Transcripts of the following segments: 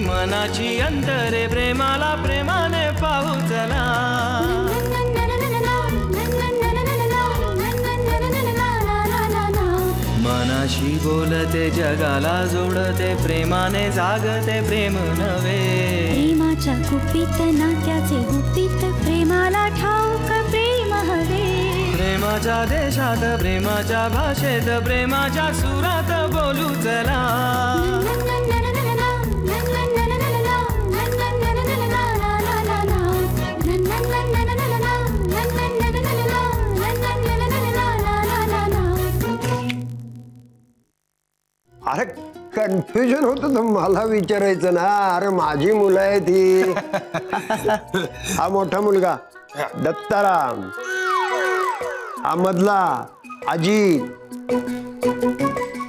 मनाची अंतरे प्रेमाला प्रेमाने पाहू चला मनाशी बोलते जगाला जोडते प्रेमाने जागते प्रेम नवे प्रेमाच्या गुपित नात्याचे गुपित प्रेमाला ठाऊक प्रेम हवे प्रेमाच्या देशात प्रेमाच्या भाषेत प्रेमाच्या सुरात बोलू चला अरे कन्फ्युजन होतं तर मला विचारायचं ना. अरे माझी मुलं आहे ती. हा मोठा मुलगा दत्ताराम, हा मधला अजित,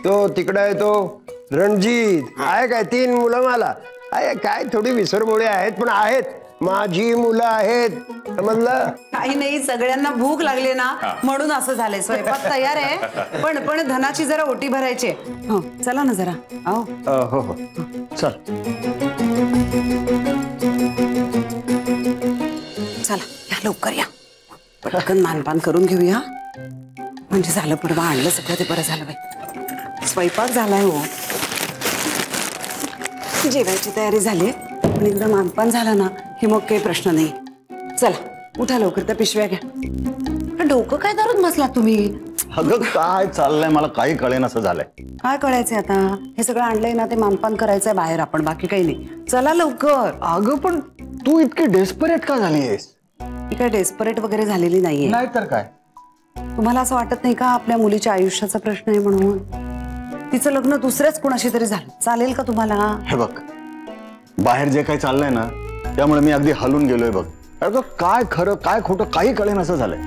तो तिकडे आहे तो रणजित. आहे काय 3 मुलं मला. आहे काय थोडी विसरबोळे आहेत पण आहेत, माझी मुलं आहेत. समजलं? काही नाही, सगळ्यांना भूक लागली ना म्हणून असं झालंय. स्वयंपाक तयार आहे पण धनाची जरा ओटी भरायची. हो चला ना जरा. आओ. हो हो चल. चला या लवकर या, पटकन मानपान करून घेऊया म्हणजे झालं. पुढे आणलं सगळं ते बरं झालं बाई. स्वयंपाक झालाय हो, जेवायची तयारी झाली आणि एकदा मानपान झाला ना की मग काही प्रश्न नाही. चला उठा लवकर, त्या पिशव्या घ्या. डोकं काय धरून बसला तुम्ही? अगं काय चाललंय मला काही कळेन असं झालंय. काय कळायचंय आता? हे सगळं आणलंय ना, ते मानपान करायचंय बाहेर आपण, बाकी काही नाही. चला लवकर. अगं पण तू इतकी डेस्परेट का झालीयस? मी काय डेस्परेट वगैरे झालेली नाहीये. नाही तर काय. तुम्हाला असं वाटत नाही का आपल्या मुलीच्या आयुष्याचा प्रश्न आहे म्हणून? तिचं लग्न दुसऱ्याच कोणाशी तरी झालं, चालेल का तुम्हाला? हे बघ, बाहेर जे काही चाललंय ना त्यामुळे मी अगदी हलून गेलोय बघ. अगं काय खरं काय खोटं काही कळेन असं झालंय.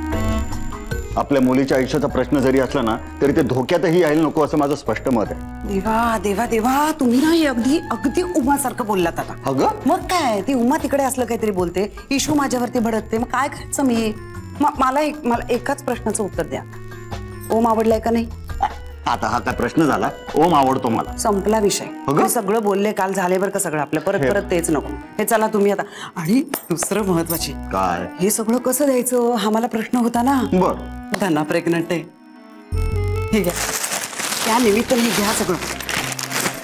आपल्या मुलीच्या आयुष्याचा प्रश्न जरी असला ना तरी ते धोक्यातही यायला नको असं माझं स्पष्ट मत आहे. देवा देवा देवा, तुम्ही ना हे अगदी अगदी उमासारखं बोललात आता. अगं मग काय, ती उमा तिकडे असलं काहीतरी बोलते, इशू माझ्यावरती भडकते, मग काय करायचं मी? मला एकाच प्रश्नाचं उत्तर द्या. ओम आवडलाय का नाही? आता हा काय प्रश्न झाला? ओम आवडतो मला, संपला विषय. सगळं बोलले काल, झाले बरं का सगळं आपलं. परत परत तेच नको. हे चला तुम्ही आता. आणि दुसरं महत्वाची काय, हे सगळं कसं द्यायचं हा मला प्रश्न होता ना. बर धना प्रेग्नंट आहे, हे घ्या. त्या निमित्ताने घ्या सगळं,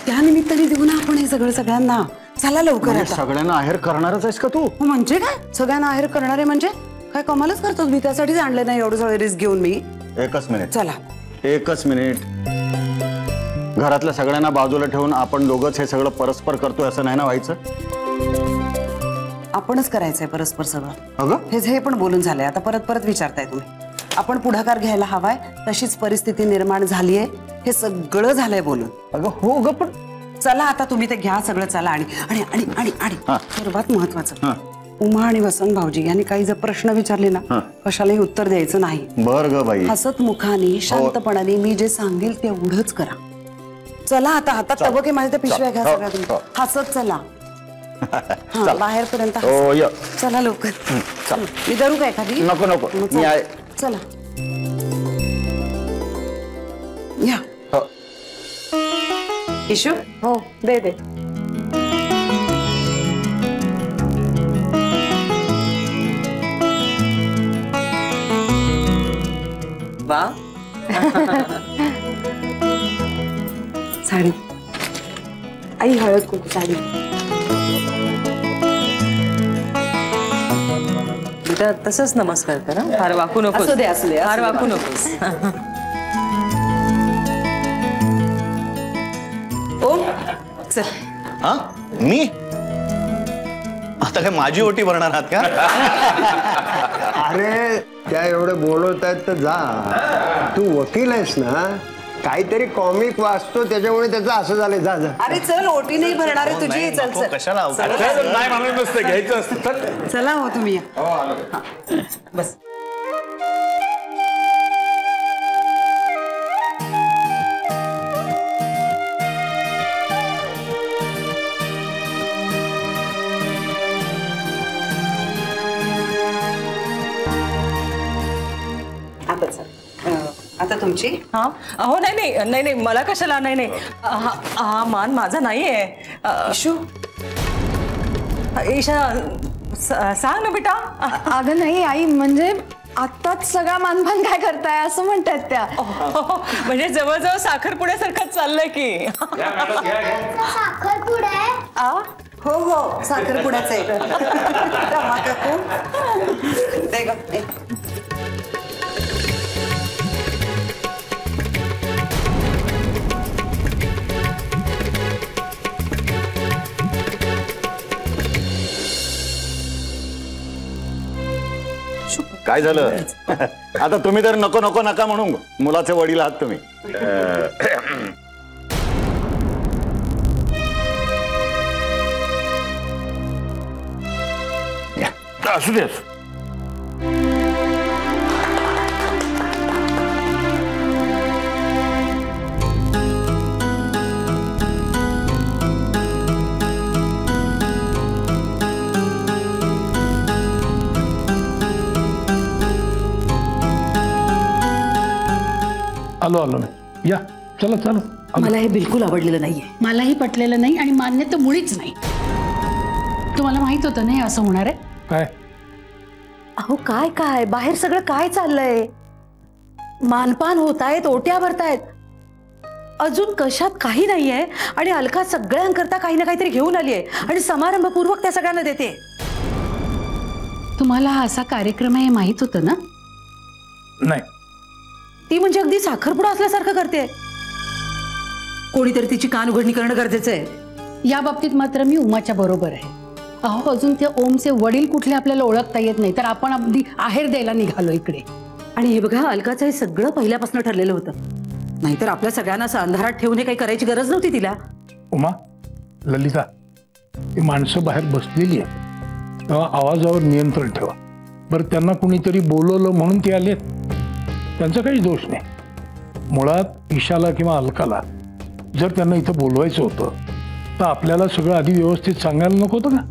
त्या निमित्ताने देऊ ना आपण हे सगळं सगळ्यांना. चला लवकर. सगळ्यांना आहेर करणारच आहेस का तू? म्हणजे काय सगळ्यांना आहेर करणारे म्हणजे काय कमालच करतो मी. त्यासाठीच आणलं नाही एवढं सगळं रिस्क घेऊन मी. एकच मिनिट. चला एकच मिनिट. घरातल्या सगळ्यांना बाजूला ठेवून आपण दोघंच हे सगळं परस्पर करतोय असं नाही ना व्हायचं? आपणच करायचंय परस्पर सगळं. अगं हे पण बोलून झालंय. आता परत परत विचारताय तुम्ही. आपण पुढाकार घ्यायला हवाय, तशीच परिस्थिती निर्माण झालीये. हे सगळं झालंय बोलून. अगं हो ग, पण चला आता तुम्ही ते घ्या सगळं. चला. आणि आणि आणि आणि आणि सर्वात महत्वाचं, उमा आणि वसंत भाऊजी यांनी काही जर प्रश्न विचारले ना कशालाही उत्तर द्यायचं नाही. बर ग बाई. हसत मुखाने शांतपणाने मी जे सांगेल तेवढंच करा. चला आता. हातात तबके माझ्या त्या पिशव्या घ्या सगळ्या तुम्ही. हसत चला. बाहेर पर्यंत. चला लवकर. मी धरू का एखादी? नको नको, मी आहे. चला या. इशू. हो दे दे. वा साडी. आई हळद कुंकू साडी. बेटा तसंच नमस्कार कर. फार वाकू नको. असू दे असू दे. फार वाकू नकोस. ओम चल. हा मी आता काय माझी ओटी भरणार आहात का? अरे त्या एवढं बोलवत आहेत तर जा. तू वकील आहेस ना, काहीतरी कॉमिक वाचतो त्याच्यामुळे त्याचं असं झालं. जा जा. अरे चल, ओटी नाही भरणार आहे तुझी. चल चल. कशाला घ्यायचं असतं. चला हो तुम्ही. बस. आता तुमची. हा अहो नाही नाही नाही नाही मला कशाला नाही नाही हा मान माझा नाहीये. इशू ईशा सांग ना बेटा. अगं नाही आई, म्हणजे आत्ताच सगळा मानपान काय करताय असं म्हणतात त्या. म्हणजे जवळजवळ साखरपुड्यासारखंच चाललंय की. साखरपुडा हो हो साखरपुड्याचं आहे. रमा काकू दे गं, दे. काय झालं आता तुम्ही तर नको नको नका म्हणून मुलाचे वडील आहात तुम्ही. असू दे. आलो आलो या चला चला. मला हे बिलकुल आवडलेलं नाहीये. मलाही पटलेलं नाही आणि मान्य तर मुळीच नाही. तुम्हाला माहित होतं नाही असं होणार आहे. काय अहो काय काय बाहेर सगळं काय चाललंय. मानपान होत आहेत, ओट्या भरतायत, अजून कशात काही नाहीये आणि अलका सगळ्यांकरता काही ना काहीतरी घेऊन आलीये आणि समारंभपूर्वक त्या सगळ्यांना देते. तुम्हाला हा असा कार्यक्रम आहे माहित होतं ना. नाही ती म्हणजे अगदी साखरपुडा असल्यासारखं करते. कोणीतरी तिची कान उघडणी करणं गरजेचं आहे. या बाबतीत मात्र मी उमाच्या बरोबर आहे. अहो अजून त्या ओमचे वडील कुठले आपल्याला ओळखता येत नाही तर आपण अगदी आहेर द्यायला निघालो इकडे. आणि हे बघा अलकाचं हे सगळं पहिल्यापासून ठरलेलं होतं. नाहीतर आपल्या सगळ्यांना असं अंधारात ठेवून हे काही करायची गरज नव्हती तिला. उमा ललिता ही माणसं बाहेर बसलेली आहेत तेव्हा आवाजावर नियंत्रण ठेवा. बरं त्यांना कुणीतरी बोलवलं म्हणून ते आलेत त्यांचा काही दोष नाही. मुळात ईशाला किंवा अलकाला जर त्यांना इथं बोलवायचं होतं तर आपल्याला सगळं आधी व्यवस्थित सांगायला नको होतं का.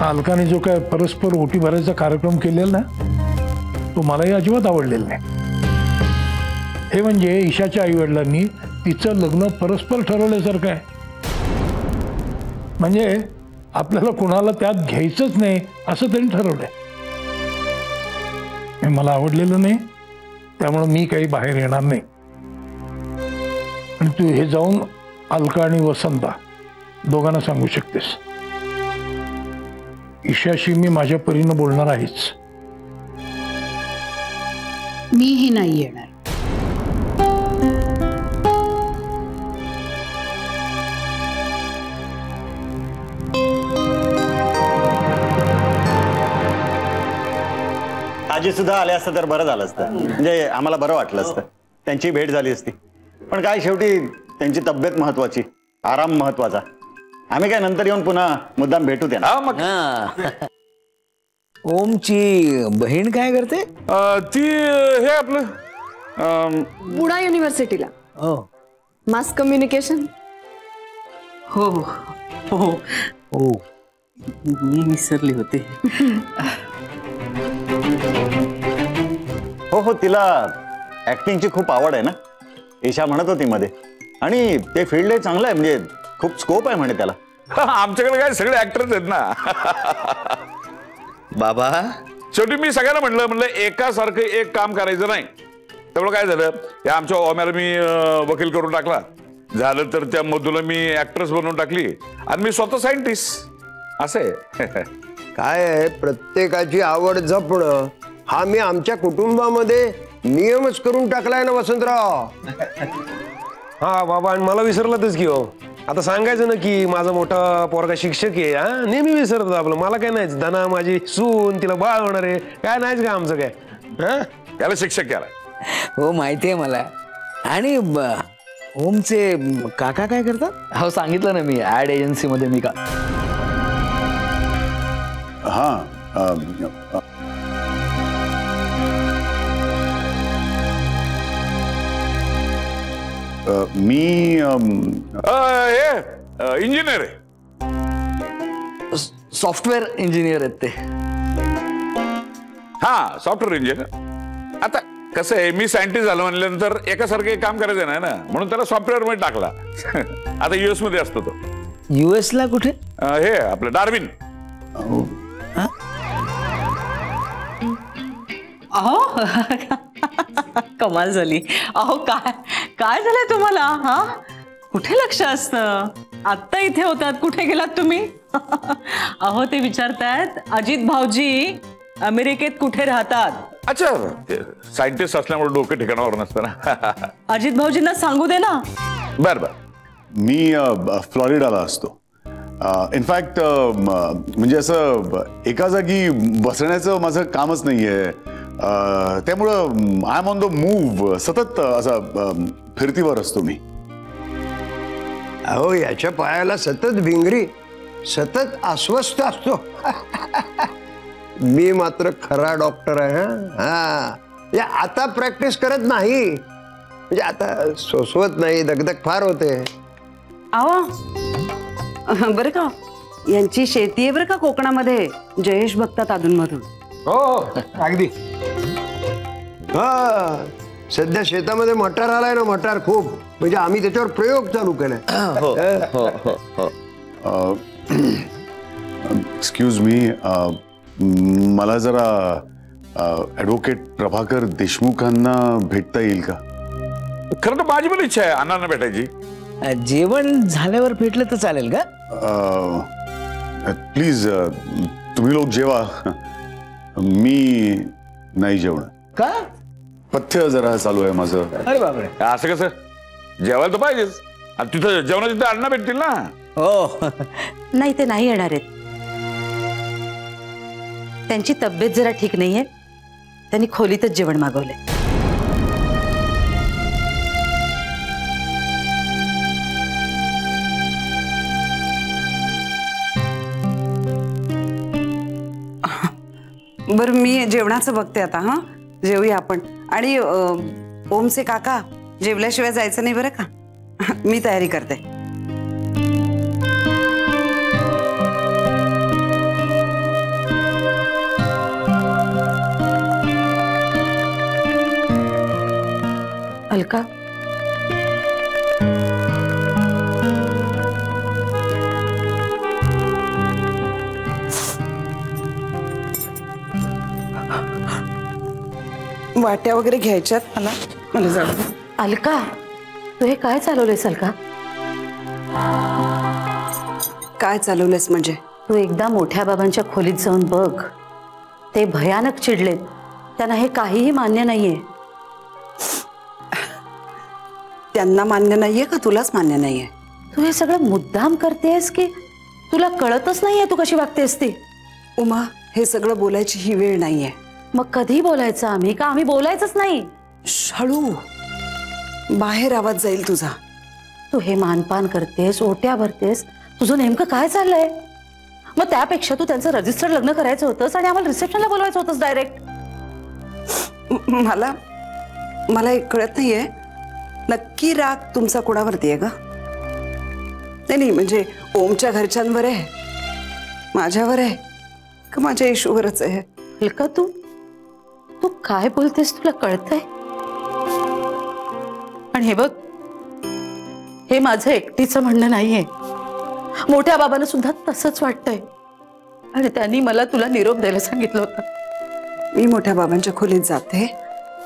अलकाने जो काय परस्पर ओटी भरायचा कार्यक्रम केलेला ना तो मलाही अजिबात आवडलेला नाही. हे म्हणजे ईशाच्या आईवडिलांनी तिचं लग्न परस्पर ठरवल्यासारखं आहे. म्हणजे आपल्याला कुणाला त्यात घ्यायचंच नाही असं त्यांनी ठरवलंय. हे मला आवडलेलं नाही त्यामुळे मी काही बाहेर येणार नाही. आणि तू हे जाऊन अलका आणि वसंता दोघांना सांगू शकतेस. ईशाशी मी माझ्या परीनं बोलणार आहेच. मीही नाही येणार. आजी सुद्धा आले असतं तर बरं झालं असतं. म्हणजे आम्हाला बरं वाटलं असतं. त्यांची भेट झाली असती. पण काय शेवटी त्यांची तब्येत महत्वाची, आराम महत्वाचा. आम्ही काय नंतर येऊन पुन्हा मुद्दाम भेटू द्या. ओमची बहीण काय करते. ती हे आपलं पुणा युनिव्हर्सिटीला मास कम्युनिकेशन. हो हो हो मी विसरली होते. हो हो तिला ऍक्टिंगची खूप आवड आहे ना. ईशा म्हणत होती मध्ये. आणि ते फील्ड आहे चांगलं आहे. म्हणजे खूप स्कोप आहे म्हणे त्याला. आमच्याकडे काय सगळे ऍक्टर्स आहेत ना. बाबा शेवटी मी सगळ्यांना म्हणलं एकासारखं एक काम करायचं नाही. त्यामुळे काय झालं या आमच्या ओम्याला मी वकील करून टाकला. झालं तर त्या मधूला मी ऍक्ट्रेस बनवून टाकली आणि मी स्वतः सायंटिस्ट असे. काय आहे प्रत्येकाची आवड जपणं हा मी आमच्या कुटुंबामध्ये नियमच करून टाकलाय ना वसंतराव. हा बाबा आणि मला विसरलातच की हो. आता सांगायचं ना की माझा मोठा पोरगा शिक्षक आहे. हा नेहमी विसरत आपलं. मला काय नाही धना माझी सून तिला बाळ होणार आहे काय नाहीच का आमचं काय. हा त्याला शिक्षक केला. हो माहितीये मला. आणि ओमचे काका काय करतात. हो सांगितलं ना मी ऍड एजन्सी मध्ये मी का. हा मी इंजिनियर आहे. सॉफ्टवेअर इंजिनियर आहेत ते. हा सॉफ्टवेअर इंजिनियर. आता कसं आहे, मी सायंटिस्ट झालो म्हणल्यानंतर एकासारखं एक काम करायचं नाही ना, म्हणून त्याला सॉफ्टवेअर मध्ये टाकला. आता US मध्ये असतो तो. US ला कुठे? हे आपलं डार्विन. अहो कमाल झाली. अहो काय काय झालंय तुम्हाला? हा कुठे लक्ष असतं? आत्ता इथे होतात, कुठे गेलात तुम्ही? अहो ते विचारतायत अजित भाऊजी अमेरिकेत कुठे राहतात. अच्छा, सायंटिस्ट असल्यामुळे डोकं ठिकाणावर नसतं ना. अजित भाऊजींना सांगू दे ना. बर बर. मी फ्लॉरिडाला असतो. इनफॅक्ट म्हणजे असं एका जागी बसण्याचं माझं कामच नाहीये, त्यामुळं I am on the move, सतत असं फिरतीवर असतो मी. अहो याच्या पायाला सतत भिंगरी, सतत अस्वस्थ असतो. मी मात्र खरा डॉक्टर आहे. हा आता प्रॅक्टिस करत नाही, म्हणजे आता सोसवत नाही, दगदग फार होते. अहो बरं का, यांची शेती आहे बरं का कोकणामध्ये, जयेश बघतात अधूनमधून. हो अगदी. हा सध्या शेतामध्ये मटार आलाय ना, मटार खूप, म्हणजे आम्ही त्याच्यावर प्रयोग चालू केलाय. एक्सक्यूज मी, मला जरा ॲडव्होकेट प्रभाकर देशमुखांना भेटता येईल का? खरं तर माझी पण इच्छा आहे अण्णांना भेटायची. जेवण झाल्यावर भेटलं तर चालेल का? प्लीज तुम्ही लोक जेवा, मी नाही जेवण. का? पथ्य जरा चालू आहे माझं. अरे बापरे, असं कसं? जेवायला तर पाहिजेच. आणि तिथं जेवणाची तिथं अण्णा भेटतील ना. हो नाही, ते नाही येणार आहेत. त्यांची तब्येत जरा ठीक नाहीये, त्यांनी खोलीतच जेवण मागवले. बरं मी जेवणाचं बघते आता. हा जेवूया आपण. आणि ओमचे काका जेवल्याशिवाय जायचं नाही बरं का. मी तयारी करते. अलका, वाट्या वगैरे घ्यायच्यात मला, मला जाऊ. अलका तू हे काय चालवलेस? अलका काय चालवलंस म्हणजे? तू एकदा मोठ्या बाबांच्या खोलीत जाऊन बघ, ते भयानक चिडलेत. त्यांना हे काहीही मान्य नाहीये. त्यांना मान्य नाहीये का तुलाच मान्य नाहीये? तू हे सगळं मुद्दाम करतेस की तुला कळतच नाहीये तू कशी वागतेस ती? उमा, हे सगळं बोलायची ही वेळ नाहीये. मग कधी बोलायचं आम्ही? का आम्ही बोलायचंच नाही? हळू, बाहेर आवाज जाईल तुझा. तू हे मानपान करतेस, ओट्या भरतेस, तुझं नेमकं काय चाललंय? मग त्यापेक्षा तू त्यांचं रजिस्टर्ड लग्न करायचं होतंस आणि आम्हाला रिसेप्शनला बोलवायचं होतंस डायरेक्ट. मला एक कळत नाहीये, नक्की राग तुमचा कोणावरती आहे का? नाही म्हणजे ओमच्या घरच्यांवर आहे, माझ्यावर आहे का माझ्या इशूवरच आहे? अलका तू काय बोलतेस तुला कळतंय? आणि हे बघ, हे माझं एकटीचं म्हणणं नाहीये. मोठ्या बाबांना सुद्धा तसंच वाटतंय आणि त्यांनी मला तुला निरोप द्यायला सांगितलं होतं. मी मोठ्या बाबांच्या खोलीत जाते,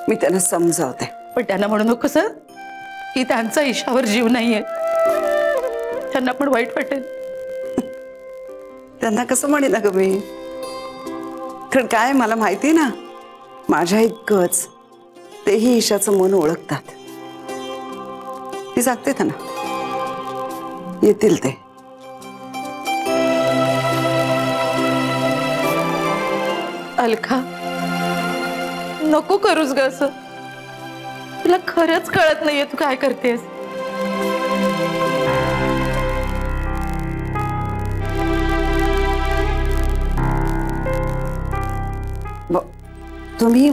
मी त्यांना समजावते. पण त्यांना म्हणू नकोस की त्यांचा ईशावर जीव नाहीये, त्यांना पण वाईट वाटेल. त्यांना कसं म्हणेन ग मी? कारण काय मला माहिती ना, माझ्या इतकंच तेही ईशाचं मन ओळखतात. ती सांगते त्यांना, येतील ते. अलका नको करूस ग असं. तुला खरंच कळत नाहीये तू काय करतेस. तुम्ही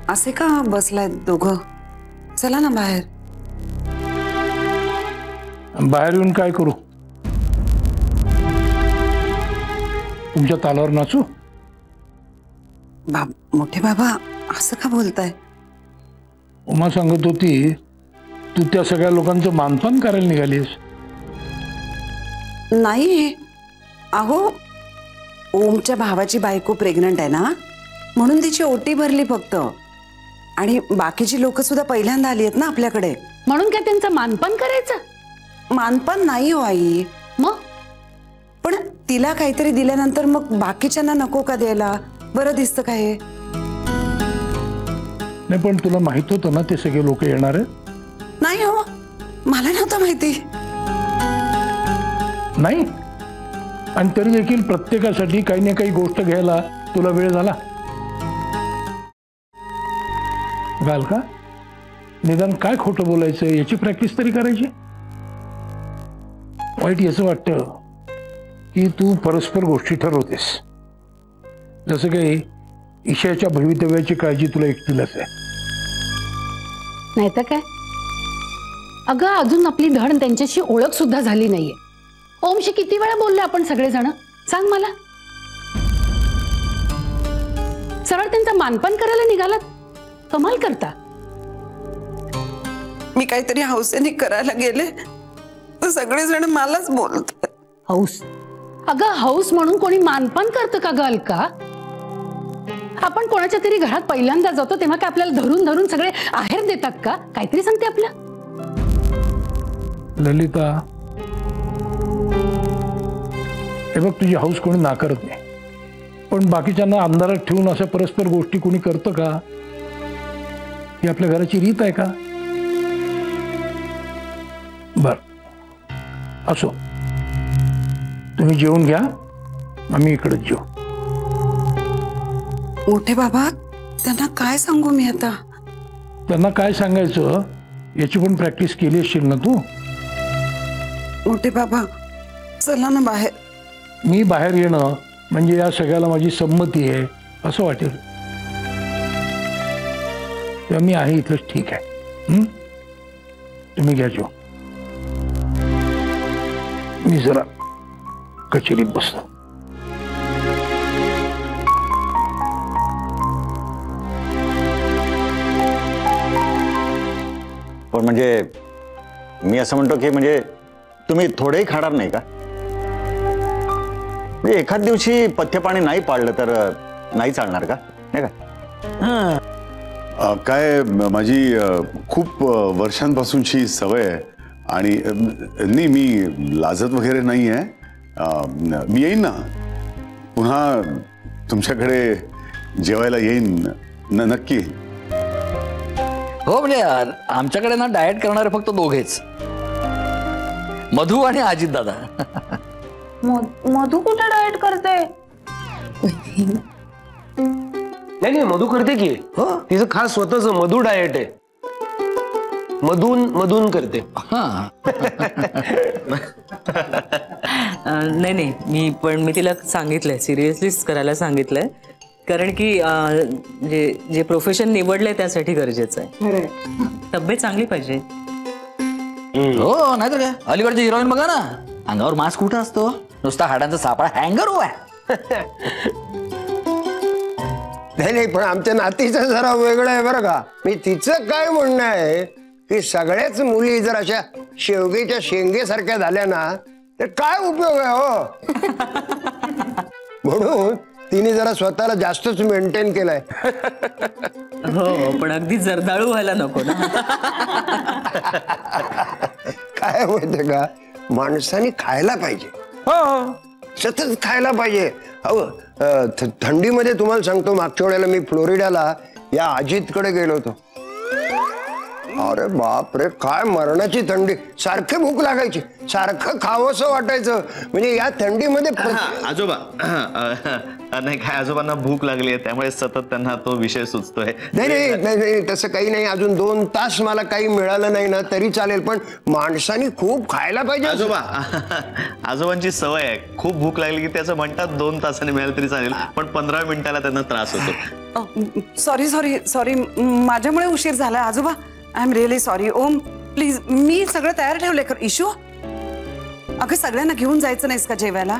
असे का बसलाय दोघं? चला ना बाहेर. बाहेर येऊन काय करू? तुमच्या तालावर नाचू? मोठे बाबा, असं का बोलताय? उमा सांगत होती तू त्या सगळ्या लोकांचं मानपान करायला निघालीस. नाही अहो, ओमच्या भावाची बायको प्रेग्नंट आहे ना, म्हणून तिची ओटी भरली फक्त. आणि बाकीची लोक सुद्धा पहिल्यांदा आली आहेत ना आपल्याकडे, म्हणून काय त्यांचं मानपान करायचं? मानपान नाही हो आई. मग पण तिला काहीतरी दिल्यानंतर मग बाकीच्यांना नको का द्यायला? बरं दिसतं का हे? नाही पण तुला माहित होतं ना ते सगळे लोक येणार आहेत? नाही हो, मला नव्हतं माहिती. नाही, आणि तरी देखील प्रत्येकासाठी काही ना काही गोष्ट घ्यायला तुला वेळ झाला घाल का? निदान काय खोटं बोलायचं याची प्रॅक्टिस तरी करायची. वाईट याचं वाटतं की तू परस्पर गोष्टी ठरवतेस, जसं काही ईशाच्या भवितव्याची काळजी तुला एकटीलाच आहे. नाही तर काय. अगं अजून आपली धड त्यांच्याशी ओळख सुद्धा झाली नाहीये. ओमशी किती वेळा बोलले आपण सगळेजण? सांग मला. सरळ त्यांचा मानपान करायला निघालात. कमाल करता. मी काहीतरी हौसेने करायला गेले तर सगळेजण मलाच बोलतात. हौस? अगं हौस म्हणून कोणी मानपान करतं का ग अलका? आपण कोणाच्या तरी घरात पहिल्यांदा जातो तेव्हा काय आपल्याला धरून धरून सगळे आहेर देतात का? काहीतरी सांगते आपल्या. ललिता, हे बघ, तुझी हौस कोणी नाकारत नाही, पण बाकीच्यांना अंधारात ठेवून अशा परस्पर गोष्टी कोणी करतं का? ही आपल्या घराची रीत आहे का? बर, असो, तुम्ही जेवून घ्या, आम्ही इकडेच जेवू. मोठे बाबा, त्यांना काय सांगू मी आता? त्यांना काय सांगायचं याची पण प्रॅक्टिस केली असशील ना तू? मोठे बाबा, चला ना बाहेर. मी बाहेर येणं म्हणजे या सगळ्याला माझी संमती आहे असं वाटेल. तेव्हा मी आहे इथलंच ठीक आहे. तुम्ही घ्या जेवून. मी जरा कचेरीत बसतो. पण म्हणजे मी असं म्हणतो की म्हणजे तुम्ही थोडेही खाणार नाही का? म्हणजे एखाद दिवशी पथ्यपाणी नाही पाळलं तर नाही चालणार का? नाही का? काय माझी खूप वर्षांपासूनची सवय आहे आणि नाही, मी लाजत वगैरे नाही आहे. मी येईन ना पुन्हा तुमच्याकडे जेवायला येईन नक्की. हो, म्हणजे आमच्याकडे ना डाएट करणारे फक्त दोघेच, मधू आणि अजित दादा. मधू कुठे डाएट करते? नाही, मधू करते की. तिचं खास स्वतःच मधू डाएट आहे. मधून करते. नाही, मी तिला सांगितलंय, सिरियसलीच करायला सांगितलंय, कारण की जे प्रोफेशन निवडलंय त्यासाठी गरजेचं आहे. तब्येत चांगली पाहिजे. हो, नाही तर काय, अलीकडची हिरोईन बघा ना, अंगावर मास्क कुठं असतो, नुसता हाडांचा सापळा हँगर उभा आहे. नाही, पण आमच्या नातीचं जरा वेगळं आहे बरं का. मी तिचं काय म्हणणं आहे की सगळ्याच मुली जर अशा शेवगेच्या शेंगेसारख्या झाल्या ना तर काय उपयोग आहे हो. म्हणून तिने जरा स्वतःला जास्तच मेंटेन केलंय. हो, पण अगदी जर्दाळू व्हायला नको ना. काय माहितीये का, माणसाने खायला पाहिजे. हो, सतत खायला पाहिजे. अहो, थंडीमध्ये तुम्हाला सांगतो, मागच्या वेळेला मी फ्लोरिडाला या अजितकडे गेलो होतो. अरे बाप रे, काय मरणाची थंडी, सारखी भूक लागायची, सारखं खावंसं वाटायचं. म्हणजे या थंडीमध्ये आजोबा नाही, काय आजोबांना भूक लागली आहे त्यामुळे सतत त्यांना तो विषय सुचतोय. नाही, तसं काही नाही. अजून 2 तास मला काही मिळालं नाही ना तरी चालेल, पण माणसाने खूप खायला पाहिजे. आजोबांची सवय आहे, खूप भूक लागली की त्याचं म्हणतात 2 तासांनी मिळालं तरी चालेल, पण 15 मिनिटाला त्यांना त्रास होतो. सॉरी, माझ्यामुळे उशीर झाला आजोबा. I am really sorry. Om please, मी सगळं तयार ठेवलंय. इशू, अगं सगळ्यांना घेऊन जायचं नाहीस का जेवायला?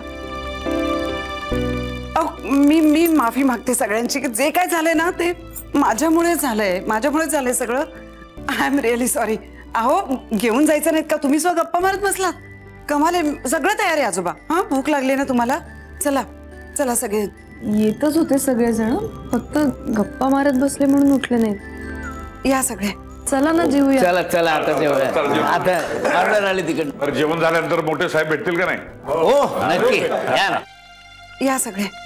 मी माफी मागते सगळ्यांची, जे काय झालंय ना ते माझ्यामुळे झालंय सगळं. I am really sorry. अहो घेऊन जायचं नाहीत का तुम्ही? सो गप्पा मारत बसलात. कमाल आहे. सगळं तयार आहे आजोबा. हा भूक लागली ना तुम्हाला? चला चला सगळे. येतच होते सगळेजण, फक्त गप्पा मारत बसले म्हणून उठले नाहीत. या सगळे. चला ना जेवूया. चला चला आता जेवूया. आता ऑर्डर आली तिकडे. जेवण झाल्यानंतर मोठे साहेब भेटतील का नाही? हो नक्की या ना. या सगळे.